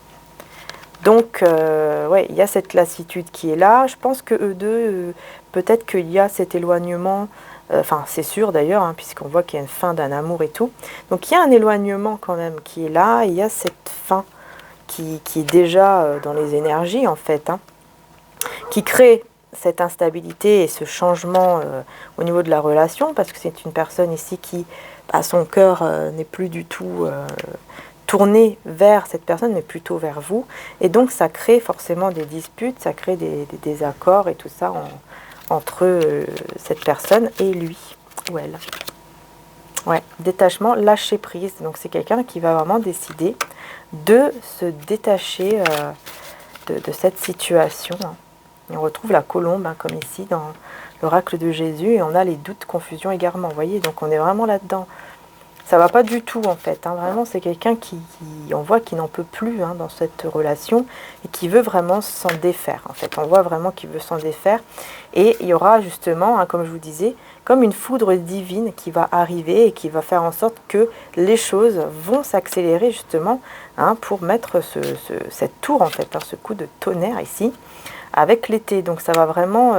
Donc, ouais, il y a cette lassitude qui est là. Je pense que eux deux, peut-être qu'il y a cet éloignement. Enfin, c'est sûr d'ailleurs, hein, puisqu'on voit qu'il y a une fin d'un amour et tout. Donc, il y a un éloignement quand même qui est là. Il y a cette fin qui est déjà dans les énergies, en fait, hein, qui crée cette instabilité et ce changement au niveau de la relation, parce que c'est une personne ici qui, à son cœur, n'est plus du tout tourné vers cette personne, mais plutôt vers vous. Et donc, ça crée forcément des disputes, ça crée des désaccords et tout ça entre cette personne et lui ou elle. Ouais, détachement, lâcher prise. Donc, c'est quelqu'un qui va vraiment décider de se détacher de cette situation. On retrouve la colombe, hein, comme ici, dans l'oracle de Jésus, et on a les doutes, confusions, égarements. Vous voyez, donc on est vraiment là-dedans. Ça va pas du tout, en fait. Hein. Vraiment, c'est quelqu'un on voit qui n'en peut plus hein, dans cette relation et qui veut vraiment s'en défaire. En fait, on voit vraiment qu'il veut s'en défaire. Et il y aura justement, hein, comme je vous disais, comme une foudre divine qui va arriver et qui va faire en sorte que les choses vont s'accélérer justement hein, pour mettre cette tour, en fait, hein, ce coup de tonnerre ici, avec l'été. Donc ça va vraiment...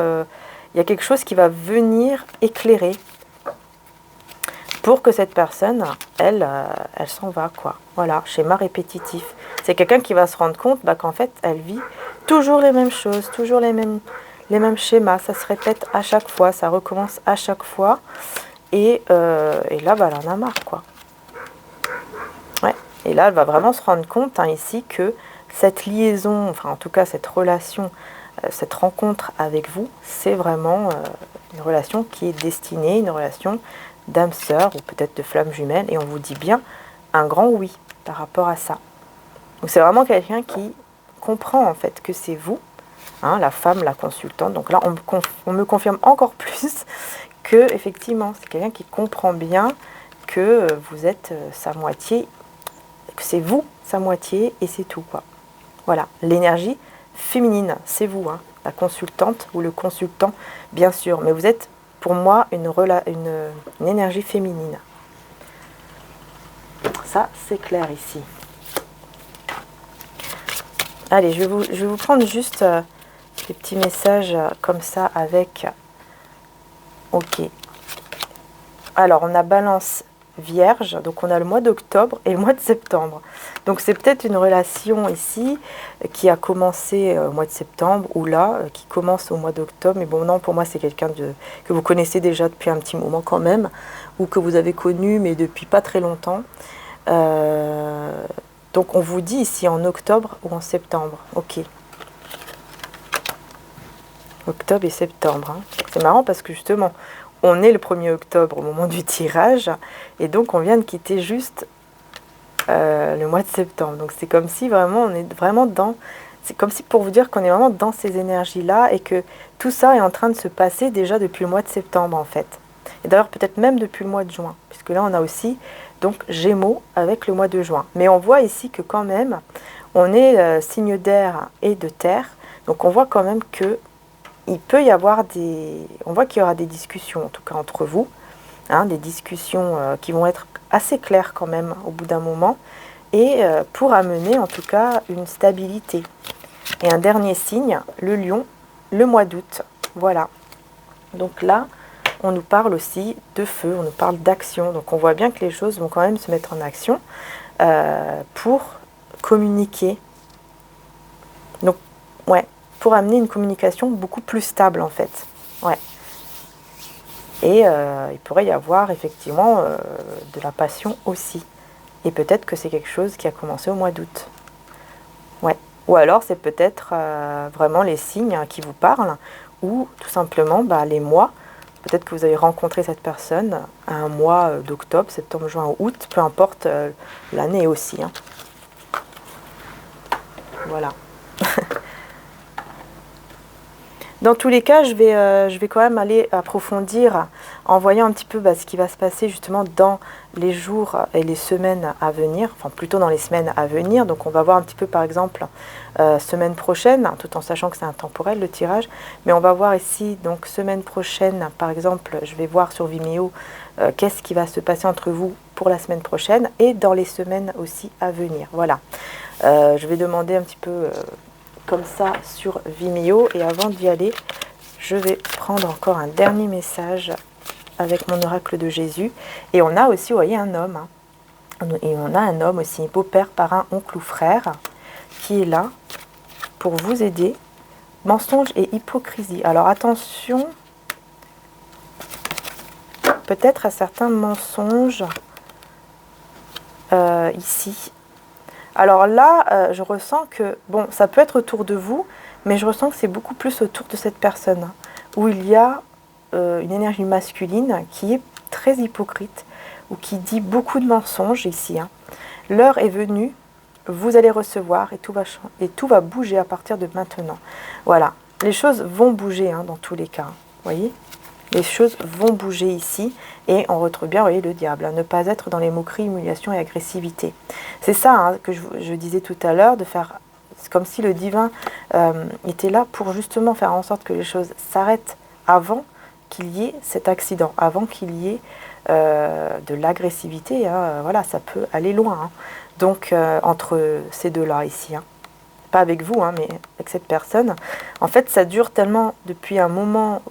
il y a quelque chose qui va venir éclairer pour que cette personne, elle s'en va, quoi. Voilà, schéma répétitif. C'est quelqu'un qui va se rendre compte qu'en fait, elle vit toujours les mêmes choses, toujours les mêmes schémas. Ça se répète à chaque fois, ça recommence à chaque fois. Et là, bah, elle en a marre, quoi. Ouais. Et là, elle va vraiment se rendre compte, hein, ici, que cette liaison, enfin, en tout cas, cette relation, cette rencontre avec vous, c'est vraiment une relation qui est destinée, une relation d'âme sœur ou peut-être de flamme jumelle, et on vous dit bien un grand oui par rapport à ça. Donc c'est vraiment quelqu'un qui comprend en fait que c'est vous, hein, la femme, la consultante. Donc là on me confirme encore plus que effectivement c'est quelqu'un qui comprend bien que vous êtes sa moitié, que c'est vous sa moitié et c'est tout quoi. Voilà, l'énergie féminine, c'est vous, hein, la consultante ou le consultant bien sûr, mais vous êtes pour moi une énergie féminine. Ça, c'est clair ici. Allez, je vais vous prendre juste des petits messages comme ça avec... Ok. Alors, on a Balance Vierge, donc on a le mois d'octobre et le mois de septembre. Donc c'est peut-être une relation ici qui a commencé au mois de septembre ou là, qui commence au mois d'octobre. Mais bon, non, pour moi c'est quelqu'un que vous connaissez déjà depuis un petit moment quand même, ou que vous avez connu mais depuis pas très longtemps. Donc on vous dit ici en octobre ou en septembre. Ok. Octobre et septembre. Hein. C'est marrant parce que justement, on est le 1er octobre au moment du tirage. Et donc, on vient de quitter juste le mois de septembre. Donc, c'est comme si vraiment, on est vraiment dans... C'est comme si pour vous dire qu'on est vraiment dans ces énergies-là et que tout ça est en train de se passer déjà depuis le mois de septembre, en fait. Et d'ailleurs, peut-être même depuis le mois de juin. Puisque là, on a aussi donc Gémeaux avec le mois de juin. Mais on voit ici que quand même, on est signe d'air et de terre. Donc, on voit quand même que il peut y avoir on voit qu'il y aura des discussions, en tout cas entre vous, hein, des discussions qui vont être assez claires quand même au bout d'un moment, et pour amener en tout cas une stabilité. Et un dernier signe, le lion, le mois d'août. Voilà. Donc là, on nous parle aussi de feu, on nous parle d'action. Donc on voit bien que les choses vont quand même se mettre en action pour communiquer. Donc, ouais. Pour amener une communication beaucoup plus stable en fait. Ouais. Et il pourrait y avoir effectivement de la passion aussi. Et peut-être que c'est quelque chose qui a commencé au mois d'août. Ouais. Ou alors c'est peut-être vraiment les signes qui vous parlent, ou tout simplement les mois. Peut-être que vous avez rencontré cette personne à un mois d'octobre, septembre, juin ou août, peu importe l'année aussi. Hein. Voilà. Dans tous les cas, je vais quand même aller approfondir en voyant un petit peu ce qui va se passer justement dans les jours et les semaines à venir, enfin plutôt dans les semaines à venir. Donc on va voir un petit peu par exemple semaine prochaine, tout en sachant que c'est intemporel le tirage, mais on va voir ici donc semaine prochaine par exemple, je vais voir sur Vimeo qu'est-ce qui va se passer entre vous pour la semaine prochaine et dans les semaines aussi à venir. Voilà, je vais demander un petit peu... comme ça sur Vimeo, et avant d'y aller je vais prendre encore un dernier message avec mon oracle de Jésus. Et on a aussi, vous voyez, un homme, hein. Et on a un homme aussi, beau-père, parrain, oncle ou frère, qui est là pour vous aider. Mensonge et hypocrisie. Alors attention, peut-être à certains mensonges ici. Alors là, je ressens que, bon, ça peut être autour de vous, mais je ressens que c'est beaucoup plus autour de cette personne, hein, où il y a une énergie masculine qui est très hypocrite, ou qui dit beaucoup de mensonges ici. Hein. L'heure est venue, vous allez recevoir, et tout va bouger à partir de maintenant. Voilà, les choses vont bouger hein, dans tous les cas, vous voyez ? Les choses vont bouger ici, et on retrouve bien, vous voyez, le diable, hein, ne pas être dans les moqueries, humiliation et agressivité. C'est ça hein, que je disais tout à l'heure, de faire, c'est comme si le divin était là pour justement faire en sorte que les choses s'arrêtent avant qu'il y ait cet accident, avant qu'il y ait de l'agressivité. Hein, voilà, ça peut aller loin. Hein. Donc, entre ces deux-là ici, hein. Pas avec vous, hein, mais avec cette personne. En fait, ça dure tellement depuis un moment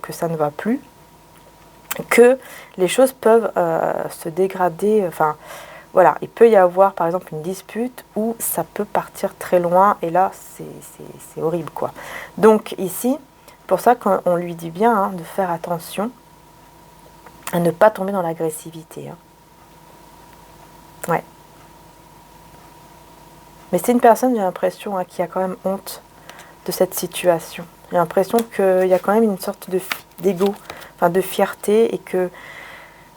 que ça ne va plus, que les choses peuvent se dégrader. Enfin, voilà, il peut y avoir par exemple une dispute où ça peut partir très loin, et là, c'est horrible, quoi. Donc ici, pour ça qu'on lui dit bien hein, de faire attention à ne pas tomber dans l'agressivité. Hein. Ouais. Mais c'est une personne, j'ai l'impression, hein, qui a quand même honte de cette situation. J'ai l'impression qu'il y a quand même une sorte d'ego, enfin de fierté, et que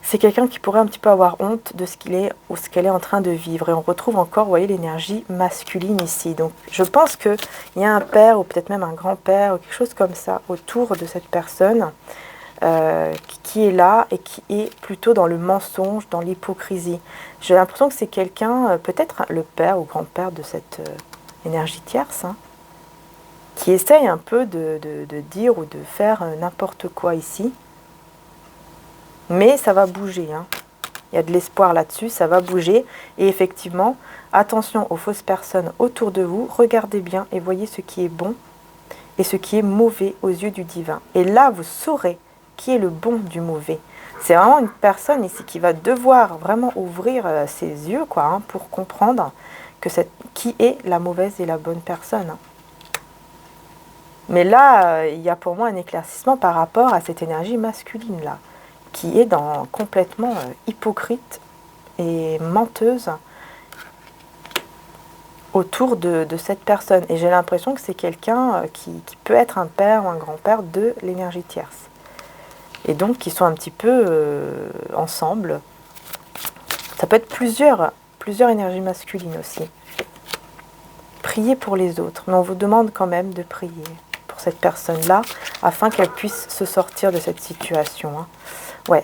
c'est quelqu'un qui pourrait un petit peu avoir honte de ce qu'il est ou ce qu'elle est en train de vivre. Et on retrouve encore, vous voyez, l'énergie masculine ici. Donc je pense qu'il y a un père, ou peut-être même un grand-père, ou quelque chose comme ça, autour de cette personne qui est là et qui est plutôt dans le mensonge, dans l'hypocrisie. J'ai l'impression que c'est quelqu'un, peut-être le père ou grand-père de cette énergie tierce, hein, qui essaye un peu de dire ou de faire n'importe quoi ici. Mais ça va bouger. Hein. Il y a de l'espoir là-dessus, ça va bouger. Et effectivement, attention aux fausses personnes autour de vous. Regardez bien et voyez ce qui est bon et ce qui est mauvais aux yeux du divin. Et là, vous saurez qui est le bon du mauvais. C'est vraiment une personne ici qui va devoir vraiment ouvrir ses yeux, quoi, hein, pour comprendre que qui est la mauvaise et la bonne personne. Mais là, il y a pour moi un éclaircissement par rapport à cette énergie masculine-là, qui est complètement hypocrite et menteuse autour de cette personne. Et j'ai l'impression que c'est quelqu'un qui peut être un père ou un grand-père de l'énergie tierce. Et donc, qui sont un petit peu ensemble. Ça peut être plusieurs énergies masculines aussi. Priez pour les autres, mais on vous demande quand même de prier pour cette personne-là, afin qu'elle puisse se sortir de cette situation. Ouais.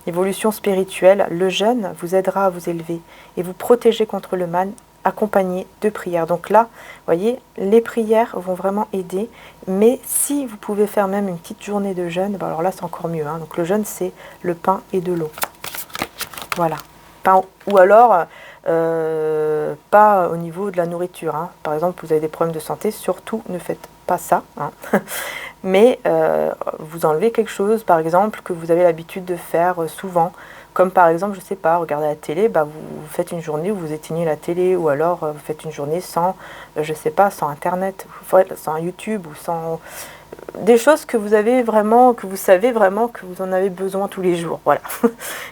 Évolution spirituelle, le jeûne vous aidera à vous élever et vous protéger contre le mal, accompagné de prières. Donc là, vous voyez, les prières vont vraiment aider, mais si vous pouvez faire même une petite journée de jeûne, ben alors là c'est encore mieux. Donc le jeûne, c'est le pain et de l'eau. Voilà. Pain, ou alors, pas au niveau de la nourriture. Par exemple, vous avez des problèmes de santé, surtout ne faites pas ça. Mais vous enlevez quelque chose, par exemple, que vous avez l'habitude de faire souvent. Comme par exemple, je ne sais pas, regarder la télé, bah, vous faites une journée où vous éteignez la télé, ou alors vous faites une journée sans, je sais pas, sans Internet, sans YouTube, ou sans... Des choses que vous avez vraiment, que vous savez vraiment que vous en avez besoin tous les jours. Voilà.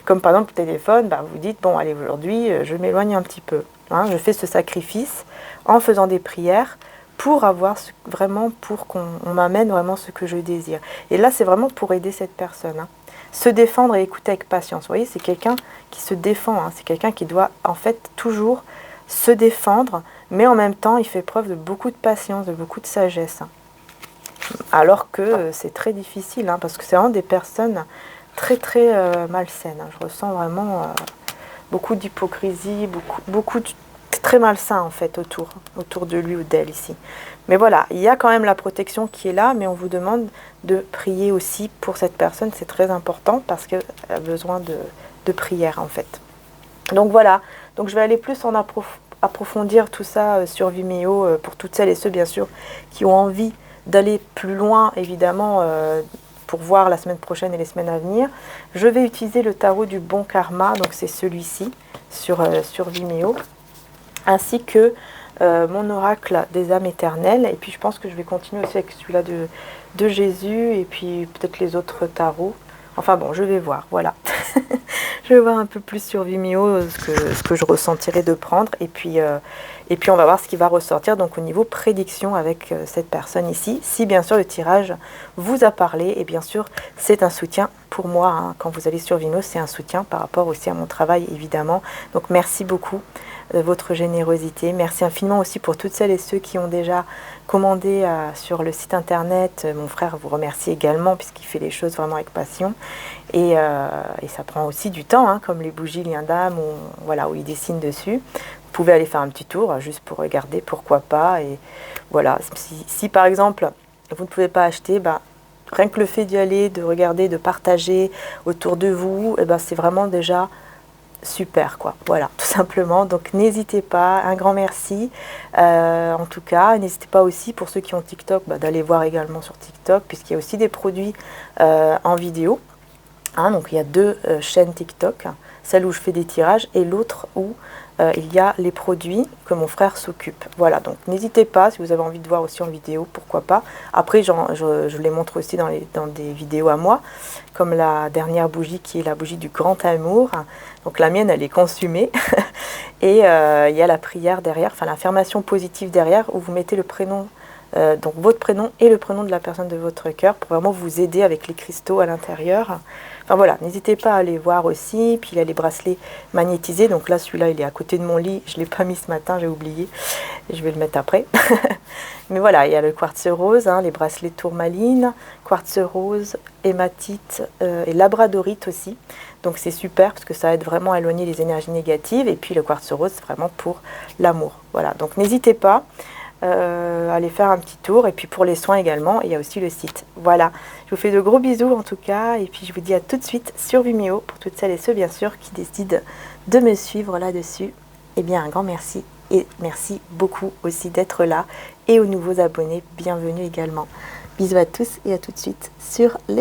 Comme par exemple le téléphone, bah, vous dites, bon allez, aujourd'hui, je m'éloigne un petit peu. Je fais ce sacrifice en faisant des prières pour avoir vraiment, pour qu'on m'amène vraiment ce que je désire. Et là, c'est vraiment pour aider cette personne. Se défendre et écouter avec patience. Vous voyez, c'est quelqu'un qui se défend. C'est quelqu'un qui doit en fait toujours se défendre, mais en même temps, il fait preuve de beaucoup de patience, de beaucoup de sagesse. Alors que c'est très difficile, parce que c'est vraiment des personnes très très malsaines. Je ressens vraiment beaucoup d'hypocrisie, beaucoup de très malsain en fait autour de lui ou d'elle ici. Mais voilà, il y a quand même la protection qui est là, mais on vous demande de prier aussi pour cette personne, c'est très important parce qu'elle a besoin de prière en fait. Donc voilà, donc je vais aller plus en approfondir tout ça sur Vimeo pour toutes celles et ceux bien sûr qui ont envie d'aller plus loin évidemment pour voir la semaine prochaine et les semaines à venir. Je vais utiliser le tarot du bon karma, donc c'est celui-ci sur Vimeo, ainsi que mon oracle des âmes éternelles. Et puis je pense que je vais continuer aussi avec celui-là de Jésus, et puis peut-être les autres tarots. Enfin bon, je vais voir, voilà. Je vais voir un peu plus sur Vimeo ce que je ressentirai de prendre. Et puis on va voir ce qui va ressortir donc au niveau prédiction avec cette personne ici. Si bien sûr le tirage vous a parlé, et bien sûr c'est un soutien pour moi. Quand vous allez sur Vimeo, c'est un soutien par rapport aussi à mon travail évidemment. Donc merci beaucoup de votre générosité. Merci infiniment aussi pour toutes celles et ceux qui ont déjà commandé sur le site internet. Mon frère vous remercie également puisqu'il fait les choses vraiment avec passion. Et ça prend aussi du temps, comme les bougies liens d'âme où il dessine dessus. Vous pouvez aller faire un petit tour juste pour regarder, pourquoi pas. Et voilà, si par exemple vous ne pouvez pas acheter, rien que le fait d'y aller, de regarder, de partager autour de vous, c'est vraiment déjà super quoi, voilà, tout simplement. Donc n'hésitez pas, un grand merci en tout cas. N'hésitez pas aussi pour ceux qui ont TikTok d'aller voir également sur TikTok, puisqu'il y a aussi des produits en vidéo. Donc il y a deux chaînes TikTok, celle où je fais des tirages et l'autre où il y a les produits que mon frère s'occupe. Voilà, donc n'hésitez pas, si vous avez envie de voir aussi en vidéo, pourquoi pas. Après, je les montre aussi dans des vidéos à moi, comme la dernière bougie qui est la bougie du grand amour. Donc la mienne, elle est consumée. Et il y a la prière derrière, enfin l'affirmation positive derrière, où vous mettez le prénom, donc votre prénom et le prénom de la personne de votre cœur, pour vraiment vous aider avec les cristaux à l'intérieur. Enfin voilà, n'hésitez pas à aller voir aussi. Puis il y a les bracelets magnétisés. Donc là, celui-là, il est à côté de mon lit. Je ne l'ai pas mis ce matin, j'ai oublié. Je vais le mettre après. Mais voilà, il y a le quartz rose, les bracelets tourmaline, quartz rose, hématite et labradorite aussi. Donc c'est super parce que ça aide vraiment à éloigner les énergies négatives. Et puis le quartz rose, c'est vraiment pour l'amour. Voilà, donc n'hésitez pas. Allez faire un petit tour, et puis pour les soins également, il y a aussi le site. Voilà, je vous fais de gros bisous en tout cas, et puis je vous dis à tout de suite sur Vimeo pour toutes celles et ceux bien sûr qui décident de me suivre là-dessus. Eh bien un grand merci, et merci beaucoup aussi d'être là, et aux nouveaux abonnés, bienvenue également. Bisous à tous et à tout de suite sur l'extérieur.